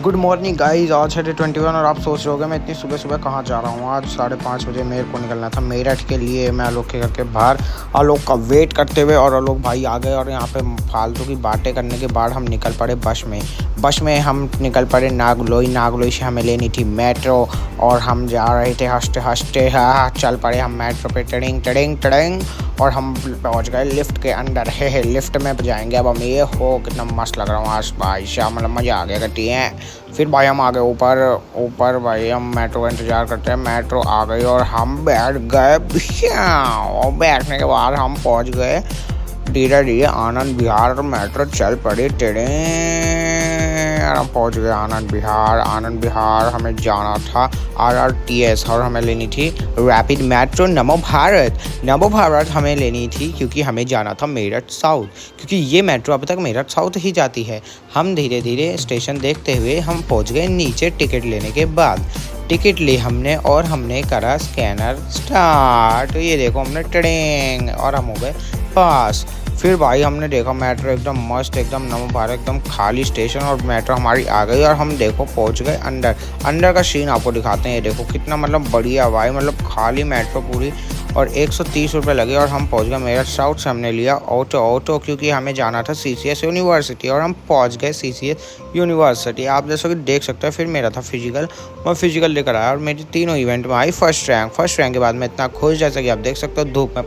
Good morning guys. आज है day 21 और आप सोच रहे होगे मैं इतनी सुबह सुबह कहाँ जा रहा हूँ। आज 5:30 बजे मेरे को निकलना था मेरठ के लिए। मैं आलोक के घर के बाहर आलोक का वेट करते हुए और आलोक भाई आ गए और यहाँ पे फालतू की बातें करने के बाद हम निकल पड़े बस में हम निकल पड़े नागलोई से हमें लेनी थी मेट्रो और हम जा रहे थे हंसते हंसते। चल पड़े हम मेट्रो पे टड़िंग टड़िंग टड़िंग और हम पहुँच गए लिफ्ट के अंदर। है लिफ्ट में जाएंगे अब हम। ये हो कितना मस्त लग रहा हूँ आज भाई शाम, मतलब मज़ा आ गया करती हैं। फिर भाई हम आ गए ऊपर भाई हम मेट्रो का इंतज़ार करते हैं। मेट्रो आ गई और हम बैठ गए और बैठने के बाद हम पहुंच गए धीरे धीरे आनंद विहार। मेट्रो चल पड़ी टेढ़े और हम पहुंच गए आनंद विहार हमें जाना था RRTS और हमें लेनी थी रैपिड मेट्रो नमो भारत हमें लेनी थी क्योंकि हमें जाना था मेरठ साउथ, क्योंकि ये मेट्रो अब तक मेरठ साउथ ही जाती है। हम धीरे धीरे स्टेशन देखते हुए हम पहुंच गए नीचे। टिकट लेने के बाद टिकट ली हमने और हमने करा स्कैनर स्टार्ट। ये देखो हमने ट्रेन और हम हो गए पास। फिर भाई हमने देखा मेट्रो एकदम मस्त, एकदम नमो भारत, एकदम खाली स्टेशन और मेट्रो हमारी आ गई और हम देखो पहुंच गए अंदर का सीन आपको दिखाते हैं। ये देखो कितना मतलब बढ़िया भाई, मतलब खाली मेट्रो पूरी और 130 रुपये लगे और हम पहुंच गए मेरठ साउथ से। हमने लिया ऑटो क्योंकि हमें जाना था CCS यूनिवर्सिटी और हम पहुंच गए CCS यूनिवर्सिटी। आप जैसा कि देख सकते हैं। फिर मेरा था फिजिकल, मैं फिजिकल लेकर आया और मेरी तीनों इवेंट में आई फर्स्ट रैंक के बाद मैं इतना खुश, जैसा कि आप देख सकते हो धूप में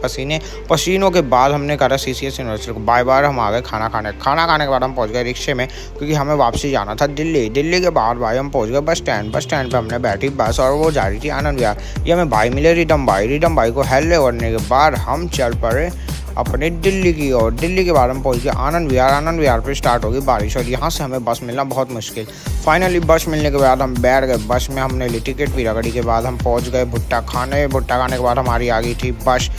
पसीनों के बाद हमने करा CCS यूनिवर्सिटी को बाय हम आ गए खाना खाने के बाद हम पहुंच गए रिक्शे में क्योंकि हमें वापसी जाना था दिल्ली के बाद भाई हम पहुंच गए बस स्टैंड पे हमने बैठी बस और वो जा रही थी आनंद विहार। ये हमें भाई मिले रिदम भाई को हेलो करने के बाद हम चल पड़े अपने दिल्ली की ओर। दिल्ली के बाद हम पहुंच गए आनंद विहार पे स्टार्ट होगी बारिश और यहाँ से हमें बस मिलना बहुत मुश्किल। फाइनली बस मिलने के बाद हम बैठ गए बस में। हमने ली टिकट भी रगड़ी के बाद हम पहुंच गए भुट्टा खाने के बाद हमारी आ गई थी बस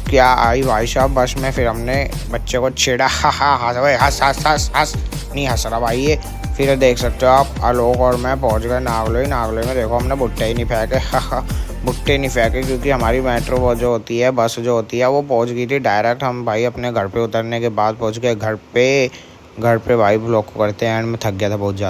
क्या आई भाई साहब बस में। फिर हमने बच्चे को छेड़ा हंस नहीं हंस रहा भाई ये। फिर देख सकते हो आप आलोक और मैं पहुंच गए नागलोई में। देखो हमने भुट्टे नहीं फेंके क्योंकि हमारी मेट्रो वो जो होती है बस जो होती है वो पहुंच गई थी डायरेक्ट। हम भाई अपने घर पे उतरने के बाद पहुंच गए घर पे भाई ब्लॉग को करते हैं एंड में थक गया था बहुत ज़्यादा।